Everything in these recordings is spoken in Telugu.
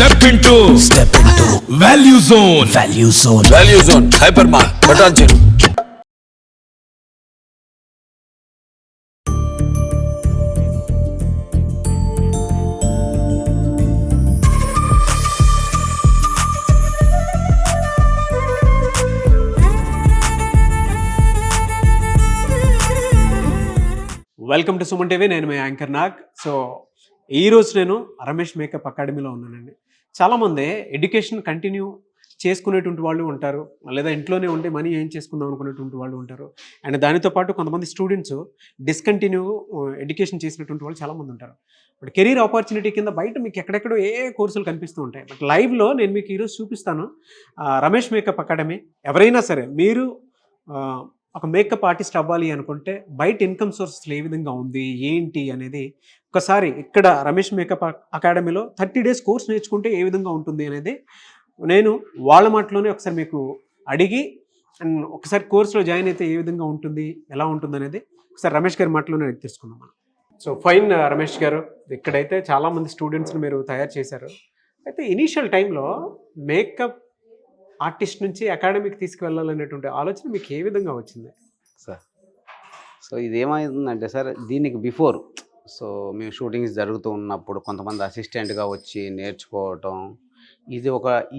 Step into Value Zone. Value Zone. Hypermart. Patanjali. Welcome to Suman TV. నేను మీ యాంకర్ నాగ్. సో ఈరోజు నేను రమేష్ మేకప్ అకాడమీలో ఉన్నానండి. చాలామంది ఎడ్యుకేషన్ కంటిన్యూ చేసుకునేటువంటి వాళ్ళు ఉంటారు, లేదా ఇంట్లోనే ఉండి మనీ ఏం చేసుకుందాం అనుకునేటువంటి వాళ్ళు ఉంటారు. అండ్ దానితో పాటు కొంతమంది స్టూడెంట్స్ డిస్కంటిన్యూ ఎడ్యుకేషన్ చేసినటువంటి వాళ్ళు చాలామంది ఉంటారు. బట్ కెరీర్ ఆపర్చునిటీ కింద బయట మీకు ఎక్కడెక్కడో ఏ కోర్సులు కనిపిస్తూ ఉంటాయి. బట్ లైవ్లో నేను మీకు ఈరోజు చూపిస్తాను రమేష్ మేకప్ అకాడమీ. ఎవరైనా సరే మీరు ఒక మేకప్ ఆర్టిస్ట్ అవ్వాలి అనుకుంటే బయట ఇన్కమ్ సోర్సెస్ ఏ విధంగా ఉంది ఏంటి అనేది ఒకసారి ఇక్కడ రమేష్ మేకప్ అకాడమీలో 30 days కోర్స్ నేర్చుకుంటే ఏ విధంగా ఉంటుంది అనేది నేను వాళ్ళ మాటలోనే ఒకసారి మీకు అడిగి అండ్ ఒకసారి కోర్సులో జాయిన్ అయితే ఏ విధంగా ఉంటుంది, ఎలా ఉంటుంది అనేది ఒకసారి రమేష్ గారి మాటలోనే తెలుసుకుందాం మనం. సో ఫైన్ రమేష్ గారు, ఇక్కడైతే చాలామంది స్టూడెంట్స్ని మీరు తయారు చేశారు. అయితే ఇనీషియల్ టైంలో మేకప్ ఆర్టిస్ట్ నుంచి అకాడమీకి తీసుకువెళ్ళాలనేటువంటి ఆలోచన మీకు ఏ విధంగా వచ్చింది సార్? సో ఇదేమైందంటే సార్, దీనికి బిఫోర్ మేము షూటింగ్స్ జరుగుతూ ఉన్నప్పుడు కొంతమంది అసిస్టెంట్గా వచ్చి నేర్చుకోవటం,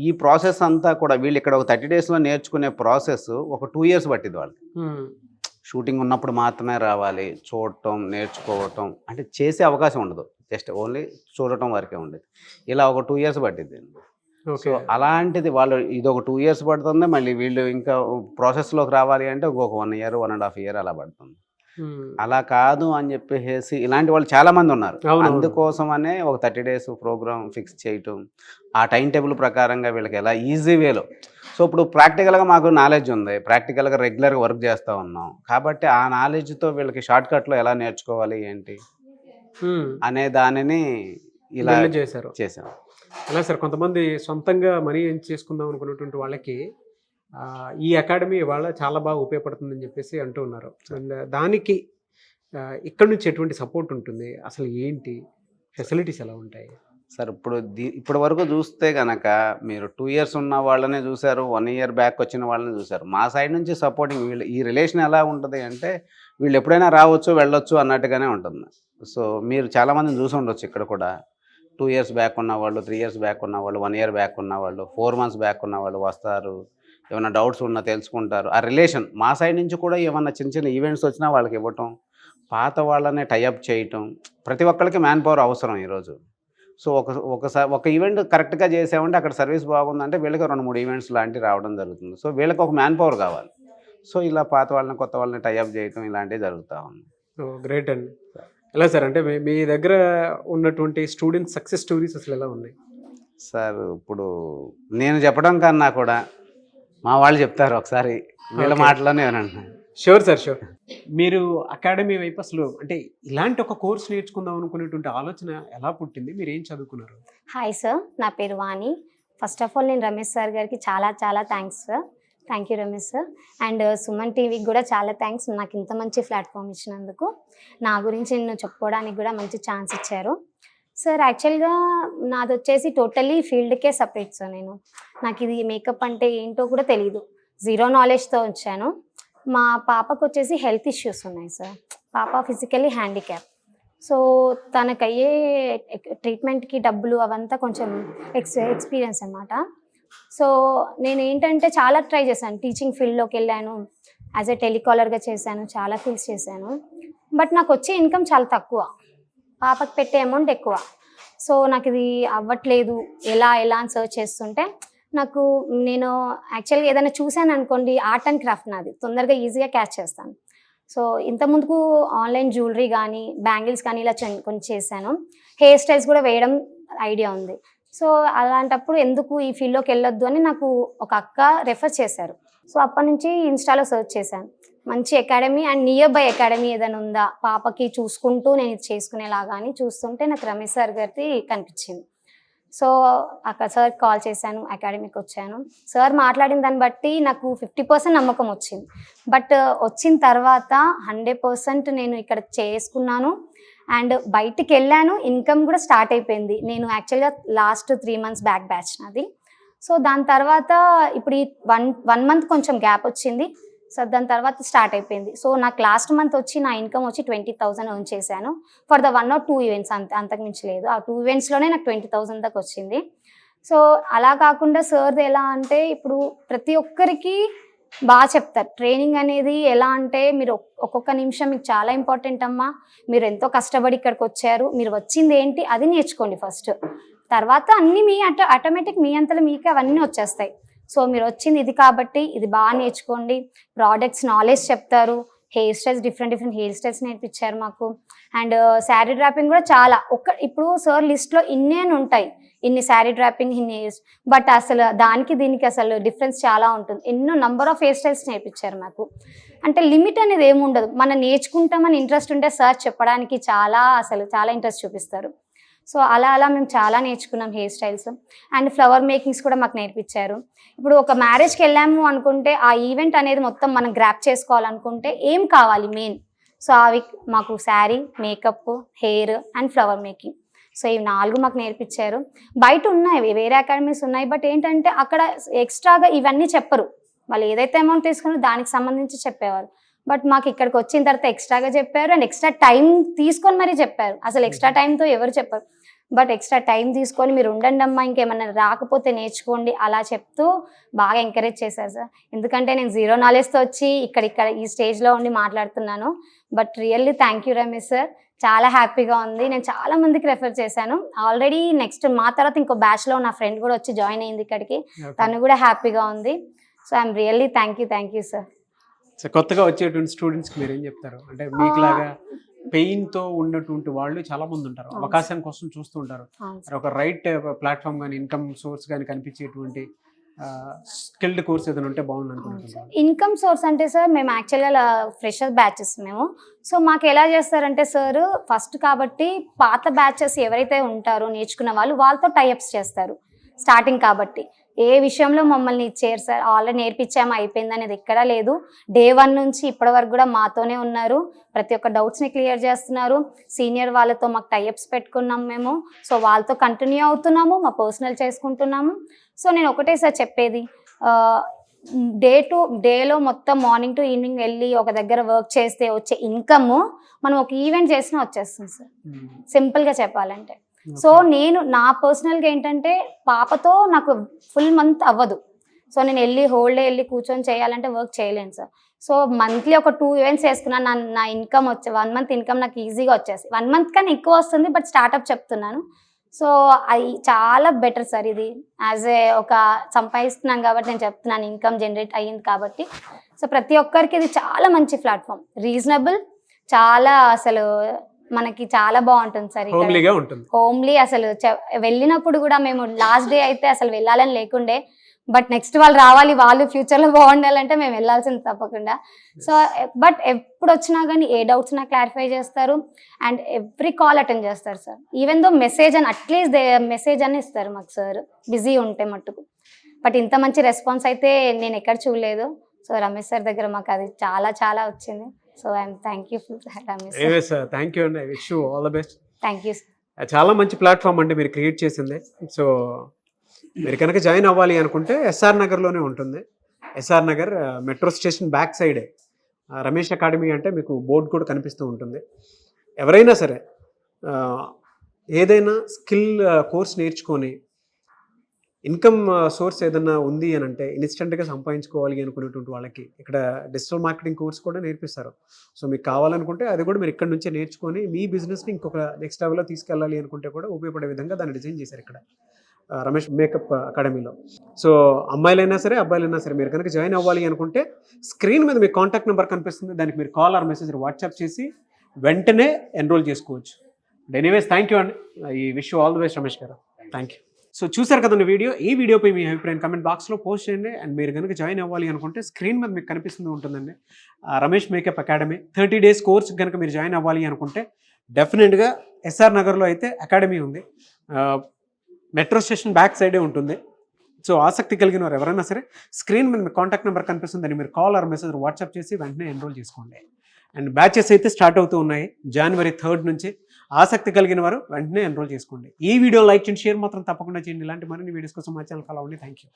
ఈ ప్రాసెస్ అంతా కూడా వీళ్ళు ఇక్కడ ఒక 30 daysలో నేర్చుకునే ప్రాసెస్ ఒక 2 years పట్టింది వాళ్ళకి. షూటింగ్ ఉన్నప్పుడు మాత్రమే రావాలి, చూడటం, నేర్చుకోవటం, అంటే చేసే అవకాశం ఉండదు, జస్ట్ ఓన్లీ చూడటం వరకే ఉండేది. ఇలా ఒక 2 years పట్టింది. సో అలాంటిది వాళ్ళు ఇది ఒక 2 years పడుతుంది, మళ్ళీ వీళ్ళు ఇంకా ప్రాసెస్లోకి రావాలి అంటే ఒక 1 year 1.5 year అలా పడుతుంది. అలా కాదు అని చెప్పేసి ఇలాంటి వాళ్ళు చాలా మంది ఉన్నారు. అందుకోసమనే ఒక 30 days ప్రోగ్రామ్ ఫిక్స్ చేయటం, ఆ టైం టేబుల్ ప్రకారంగా వీళ్ళకి ఎలా ఈజీ వేలో. సో ఇప్పుడు ప్రాక్టికల్గా మాకు నాలెడ్జ్ ఉంది, ప్రాక్టికల్గా రెగ్యులర్గా వర్క్ చేస్తూ ఉన్నాం కాబట్టి ఆ నాలెడ్జ్తో వీళ్ళకి షార్ట్ కట్లో ఎలా నేర్చుకోవాలి ఏంటి అనే దానిని ఇలా చేసాం. అలా సార్, కొంతమంది సొంతంగా మనీ ఏం చేసుకుందాం అనుకున్నటువంటి వాళ్ళకి ఈ అకాడమీ వాళ్ళ చాలా బాగా ఉపయోగపడుతుందని చెప్పేసి అంటూ ఉన్నారు. అండ్ దానికి ఇక్కడ నుంచి ఎటువంటి సపోర్ట్ ఉంటుంది, అసలు ఏంటి ఫెసిలిటీస్ ఎలా ఉంటాయి సార్? ఇప్పటి వరకు చూస్తే కనుక మీరు 2 years ఉన్న వాళ్ళనే చూశారు, 1 year బ్యాక్ వచ్చిన వాళ్ళని చూశారు. మా సైడ్ నుంచి సపోర్టింగ్ ఈ రిలేషన్ ఎలా ఉంటుంది అంటే వీళ్ళు ఎప్పుడైనా రావచ్చు వెళ్ళొచ్చు అన్నట్టుగానే ఉంటుంది. సో మీరు చాలామందిని చూసి ఉండొచ్చు ఇక్కడ కూడా. 2 years బ్యాక్ ఉన్నవాళ్ళు, 3 years బ్యాక్ ఉన్నవాళ్ళు, 1 year బ్యాక్ ఉన్నవాళ్ళు, 4 months బ్యాక్ ఉన్నవాళ్ళు వస్తారు, ఏమైనా డౌట్స్ ఉన్నా తెలుసుకుంటారు. ఆ రిలేషన్ మా సైడ్ నుంచి కూడా ఏమన్నా చిన్న చిన్న ఈవెంట్స్ వచ్చినా వాళ్ళకి ఇవ్వటం, పాత వాళ్ళనే టైఅప్ చేయటం. ప్రతి ఒక్కరికి మ్యాన్ పవర్ అవసరం ఈరోజు. సో ఒక ఈవెంట్ కరెక్ట్గా చేసామంటే అక్కడ సర్వీస్ బాగుందంటే వీళ్ళకి 2-3 ఈవెంట్స్ లాంటివి రావడం జరుగుతుంది. సో వీళ్ళకి ఒక మ్యాన్ పవర్ కావాలి. సో ఇలా పాత వాళ్ళని కొత్త వాళ్ళని టైఅప్ చేయటం ఇలాంటివి జరుగుతూ ఉంది. గ్రేట్ అండి. ఎలా సార్, అంటే మీ దగ్గర ఉన్నటువంటి స్టూడెంట్ సక్సెస్ స్టోరీస్ అసలు ఎలా ఉన్నాయి సార్? ఇప్పుడు నేను చెప్పడం కన్నా కూడా మా వాళ్ళు చెప్తారు, ఒకసారి వీళ్ళ మాటలోనే వినండి. Sure sir, sure. మీరు అకాడమీ వైపు అసలు అంటే ఇలాంటి ఒక కోర్స్ నేర్చుకుందాం అనుకునేటువంటి ఆలోచన ఎలా పుట్టింది? మీరు ఏం చదువుకున్నారు? హాయ్ సార్, నా పేరు వాణి. ఫస్ట్ ఆఫ్ ఆల్ నేను రమేష్ సార్ గారికి చాలా చాలా thanks sir. Thank you Ramesh sir. And Suman టీవీకి కూడా చాలా థ్యాంక్స్, నాకు ఇంత మంచి ప్లాట్ఫామ్ ఇచ్చినందుకు. నా గురించి నేను చెప్పుకోవడానికి కూడా మంచి ఛాన్స్ ఇచ్చారు సార్. యాక్చువల్గా నాది వచ్చేసి టోటల్లీ ఫీల్డ్కే సపరేట్ సార్. నాకు ఇది మేకప్ అంటే ఏంటో కూడా తెలియదు, 0 knowledgeతో వచ్చాను. మా పాపకు వచ్చేసి హెల్త్ ఇష్యూస్ ఉన్నాయి సార్. పాప ఫిజికల్లీ హ్యాండిక్యాప్. సో తనకయ్యే ట్రీట్మెంట్కి డబ్బులు అవంతా కొంచెం ఎక్స్పీరియన్స్ అన్నమాట. సో నేను ఏంటంటే చాలా ట్రై చేశాను, టీచింగ్ ఫీల్డ్లోకి వెళ్ళాను, యాజ్ ఎ టెలికాలర్గా చేశాను, చాలా ఫీల్డ్స్ చేశాను. బట్ నాకు వచ్చే ఇన్కమ్ చాలా తక్కువ, పాపకి పెట్టే అమౌంట్ ఎక్కువ. సో నాకు ఇది అవ్వట్లేదు, ఎలా అని సర్చ్ చేస్తుంటే నేను యాక్చువల్గా ఏదైనా చూశాను అనుకోండి, ఆర్ట్ అండ్ క్రాఫ్ట్ నాది తొందరగా ఈజీగా క్యాచ్ చేస్తాను. సో ఇంతకుముందుకు ఆన్లైన్ జ్యువెలరీ కానీ బ్యాంగిల్స్ కానీ ఇలా కొన్ని చేశాను. హెయిర్ స్టైల్స్ కూడా వేయడం ఐడియా ఉంది. సో అలాంటప్పుడు ఎందుకు ఈ ఫీల్డ్లోకి వెళ్ళొద్దు అని నాకు ఒక అక్క రెఫర్ చేశారు. సో అప్పటి నుంచి ఇన్స్టాలో సర్చ్ చేశాను మంచి academy and near by academy ఏదైనా ఉందా పాపకి చూసుకుంటూ నేను ఇది చేసుకునేలాగా అని చూస్తుంటే నాకు రమేష్ సార్ గారిది కనిపించింది. సో అక్కడ సార్ కాల్ చేశాను, అకాడమీకి వచ్చాను. సార్ మాట్లాడిన దాన్ని బట్టి నాకు 50% నమ్మకం వచ్చింది. బట్ వచ్చిన తర్వాత 100% నేను ఇక్కడ చేసుకున్నాను. అండ్ బయటికి వెళ్ళాను, ఇన్కమ్ కూడా స్టార్ట్ అయిపోయింది. నేను యాక్చువల్గా లాస్ట్ 3 months బ్యాక్ బ్యాచ్ నాది. సో దాని తర్వాత ఇప్పుడు ఈ వన్ మంత్ కొంచెం గ్యాప్ వచ్చింది. సో దాని తర్వాత స్టార్ట్ అయిపోయింది. సో నాకు లాస్ట్ మంత్ వచ్చి నా ఇన్కమ్ వచ్చి 20,000 ఎర్న్ చేశాను ఫర్ ద 1 or 2 ఈవెంట్స్, అంతకు మించి లేదు. ఆ 2 ఈవెంట్స్లోనే నాకు 20,000 దాకా వచ్చింది. సో అలా కాకుండా సార్ది ఎలా అంటే ఇప్పుడు ప్రతి ఒక్కరికి బాగా చెప్తారు. ట్రైనింగ్ అనేది ఎలా అంటే మీరు ఒక్కొక్క నిమిషం మీకు చాలా ఇంపార్టెంట్ అమ్మా, మీరు ఎంతో కష్టపడి ఇక్కడికి వచ్చారు, మీరు వచ్చింది ఏంటి అది నేర్చుకోండి ఫస్ట్, తర్వాత అన్నీ మీ ఆటోమేటిక్ మీ అంతలో మీకే అవన్నీ వచ్చేస్తాయి. సో మీరు వచ్చింది ఇది కాబట్టి ఇది బాగా నేర్చుకోండి. ప్రోడక్ట్స్ నాలెడ్జ్ చెప్తారు, hair styles different hair styles నేర్పించారు మాకు. అండ్ శారీ డ్రాపింగ్ కూడా చాలా ఇప్పుడు సార్ లిస్ట్లో ఇన్ని అని ఉంటాయి, ఇన్ని శారీ డ్రాపింగ్ ఇన్ని హెయిర్స్, బట్ అసలు దానికి దీనికి అసలు డిఫరెన్స్ చాలా ఉంటుంది. ఎన్నో నంబర్ ఆఫ్ హెయిర్ స్టైల్స్ నేర్పించారు మాకు. అంటే లిమిట్ అనేది ఏమి ఉండదు, మనం నేర్చుకుంటామని ఇంట్రెస్ట్ ఉంటే సార్ చెప్పడానికి చాలా ఇంట్రెస్ట్ చూపిస్తారు. సో అలా మేము చాలా నేర్చుకున్నాం hair styles. And flower makings కూడా మాకు నేర్పించారు. ఇప్పుడు ఒక మ్యారేజ్కి వెళ్ళాము అనుకుంటే ఆ ఈవెంట్ అనేది మొత్తం మనం గ్రాప్ చేసుకోవాలనుకుంటే ఏం కావాలి మెయిన్, సో అవి మాకు sari, makeup, hair and flower making. So ఇవి 4 మాకు నేర్పించారు. బయట ఉన్నాయి వేరే అకాడమీస్ ఉన్నాయి, బట్ ఏంటంటే అక్కడ ఎక్స్ట్రాగా ఇవన్నీ చెప్పరు. వాళ్ళు ఏదైతే అమౌంట్ తీసుకున్నారో దానికి సంబంధించి చెప్పేవారు. బట్ మాకు ఇక్కడికి వచ్చిన తర్వాత ఎక్స్ట్రాగా చెప్పారు అండ్ ఎక్స్ట్రా టైం తీసుకొని మరీ చెప్పారు. అసలు ఎక్స్ట్రా టైంతో ఎవరు చెప్పరు, బట్ ఎక్స్ట్రా టైం తీసుకొని మీరు ఉండండి అమ్మా, ఇంకేమన్నా రాకపోతే నేర్చుకోండి అలా చెప్తూ బాగా ఎంకరేజ్ చేశారు సార్. ఎందుకంటే నేను 0 knowledgeతో వచ్చి ఇక్కడ ఈ స్టేజ్లో ఉండి మాట్లాడుతున్నాను. But really thank you Ramesh sir, చాలా హ్యాపీగా ఉంది. నేను చాలా మందికి రెఫర్ చేశాను ఆల్రెడీ. నెక్స్ట్ మా తర్వాత ఇంకో బ్యాచ్లో నా ఫ్రెండ్ కూడా వచ్చి జాయిన్ అయింది ఇక్కడికి, తను కూడా హ్యాపీగా ఉంది. So I'm really thank you sir. So కొత్తగా వచ్చేటువంటి స్టూడెంట్స్కి మీరు ఏం చెప్తారు? అంటే మీకులాగా పెయిన్తో ఉన్నటువంటి వాళ్ళు చాలా మంది ఉంటారు, అవకాశం కోసం చూస్తూ ఉంటారు. ఒక రైట్ ప్లాట్ఫామ్ కానీ ఇన్కమ్ సోర్స్ కానీ కనిపించేటువంటి స్కిల్డ్ కోర్స్ ఏదైనా ఉంటే బాగుంది అనుకుంటున్నాను. ఇన్కమ్ సోర్స్ అంటే సార్ మేము యాక్చువల్గా ఫ్రెషర్ బ్యాచెస్ మేము. సో మాకు ఎలా చేస్తారంటే సార్ ఫస్ట్ కాబట్టి పాత బ్యాచెస్ ఎవరైతే ఉంటారో నేర్చుకున్న వాళ్ళతో టైఅప్స్ చేస్తారు స్టార్టింగ్ కాబట్టి. ఏ విషయంలో మమ్మల్ని ఇచ్చారు సార్, ఆల్రెడీ నేర్పించాము అయిపోయింది అనేది ఎక్కడా లేదు. Day 1 నుంచి ఇప్పటి వరకు కూడా మాతోనే ఉన్నారు, ప్రతి ఒక్క డౌట్స్ని క్లియర్ చేస్తున్నారు. సీనియర్ వాళ్ళతో మాకు టైఅప్స్ పెట్టుకున్నాం మేము. సో వాళ్ళతో కంటిన్యూ అవుతున్నాము, మా పర్సనల్ చేసుకుంటున్నాము. సో నేను ఒకటే సార్ చెప్పేది, డేలో మొత్తం మార్నింగ్ టు ఈవినింగ్ వెళ్ళి ఒక దగ్గర వర్క్ చేస్తే వచ్చే ఇన్కమ్ మనం ఒక ఈవెంట్ చేసినా వచ్చేస్తుంది సార్, సింపుల్గా చెప్పాలంటే. సో నేను నా పర్సనల్గా ఏంటంటే పాపతో నాకు ఫుల్ మంత్ అవ్వదు. సో నేను హోల్ డే వెళ్ళి కూర్చొని చేయాలంటే వర్క్ చేయలేను సార్. సో మంత్లీ ఒక 2 ఈవెంట్స్ వేసుకున్నాను, నా ఇన్కమ్ 1 month ఇన్కమ్ నాకు ఈజీగా వచ్చేసి 1 month కన్నా ఎక్కువ వస్తుంది, బట్ స్టార్ట్అప్ చెప్తున్నాను. సో అది చాలా బెటర్ సార్. ఇది యాజ్ ఒక సంపాదిస్తున్నాను కాబట్టి నేను చెప్తున్నాను, ఇన్కమ్ జనరేట్ అయ్యింది కాబట్టి. సో ప్రతి ఒక్కరికి ఇది చాలా మంచి ప్లాట్ఫామ్, రీజనబుల్, చాలా అసలు మనకి చాలా బాగుంటుంది సార్. హోమ్లీ అసలు వెళ్ళినప్పుడు కూడా మేము లాస్ట్ డే అయితే అసలు వెళ్ళాలని లేకుండే, బట్ నెక్స్ట్ వాళ్ళు రావాలి, వాళ్ళు ఫ్యూచర్లో బాగుండాలంటే మేము వెళ్ళాల్సింది తప్పకుండా. సో బట్ ఎప్పుడు వచ్చినా కానీ ఏ డౌట్స్ నాకు క్లారిఫై చేస్తారు అండ్ ఎవ్రీ కాల్ అటెండ్ చేస్తారు సార్. ఈవెన్ దో మెసేజ్ అని అట్లీస్ట్ మెసేజ్ అని ఇస్తారు మాకు సార్, బిజీ ఉంటే మట్టుకు. బట్ ఇంత మంచి రెస్పాన్స్ అయితే నేను ఎక్కడ చూడలేదు. సో రమేష్ సార్ దగ్గర మాకు అది చాలా వచ్చింది. So I'm thankful Ramesh sir. Thank you అండి, I wish you all the best. Thank you sir. చాలా మంచి ప్లాట్ఫామ్ అండి మీరు క్రియేట్ చేసింది. సో మీరు కనుక జాయిన్ అవ్వాలి అనుకుంటే SR నగర్లోనే ఉంటుంది. SR Nagar metro station back సైడే రమేష్ అకాడమీ అంటే మీకు బోర్డు కూడా కనిపిస్తూ ఉంటుంది. ఎవరైనా సరే ఏదైనా స్కిల్ కోర్స్ నేర్చుకొని ఇన్కమ్ సోర్స్ ఏదైనా ఉంది అని అంటే ఇన్స్టెంట్గా సంపాదించుకోవాలి అనుకునేటువంటి వాళ్ళకి ఇక్కడ డిజిటల్ మార్కెటింగ్ కోర్స్ కూడా నేర్పిస్తారు. సో మీకు కావాలనుకుంటే అది కూడా మీరు ఇక్కడ నుంచే నేర్చుకొని మీ బిజినెస్ని ఇంకొక నెక్స్ట్ లెవెల్లో తీసుకెళ్ళాలి అనుకుంటే కూడా ఉపయోగపడే విధంగా దాన్ని డిజైన్ చేశారు ఇక్కడ రమేష్ మేకప్ అకాడమీలో. సో అమ్మాయిలైనా సరే అబ్బాయిలైనా సరే మీరు కనుక జాయిన్ అవ్వాలి అనుకుంటే స్క్రీన్ మీద మీకు కాంటాక్ట్ నెంబర్ కనిపిస్తుంది, దానికి మీరు కాల్ ఆర్ మెసేజ్ వాట్సాప్ చేసి వెంటనే ఎన్రోల్ చేసుకోవచ్చు. ఎనీవేస్ థ్యాంక్ యూ అండి, I wish all the best Ramesh గారు. Thank you. సో చూసారు కదండి ఈ వీడియోపై మీ అభిప్రాయం కమెంట్ బాక్స్లో పోస్ట్ చేయండి. అండ్ మీరు కనుక జాయిన్ అవ్వాలి అనుకుంటే స్క్రీన్ మీద మీకు కనిపిస్తుంది ఉంటుందండి Ramesh makeup academy 30 days course కనుక మీరు జాయిన్ అవ్వాలి అనుకుంటే డెఫినెట్గా SR నగర్లో అయితే అకాడమీ ఉంది, మెట్రో స్టేషన్ బ్యాక్ సైడే ఉంటుంది. సో ఆసక్తి కలిగిన వారు ఎవరైనా సరే స్క్రీన్ మీద మీకు కాంటాక్ట్ నెంబర్ కనిపిస్తుంది, దాన్ని మీరు కాల్ ఆర్ మెసేజ్ వాట్సాప్ చేసి వెంటనే ఎన్రోల్ చేసుకోండి. అండ్ బ్యాచెస్ అయితే స్టార్ట్ అవుతూ ఉన్నాయి January 3rd నుంచి. ఆసక్తి కలిగిన వారు వెంటనే ఎన్రోల్ చేసుకోండి. ఈ వీడియో లైక్ చేయండి, షేర్ మాత్రం తప్పకుండా చేయండి. ఇలాంటి మరిన్ని వీడియోస్ కోసం మా ఛానల్ ఫాలో అవ్వండి. Thank you.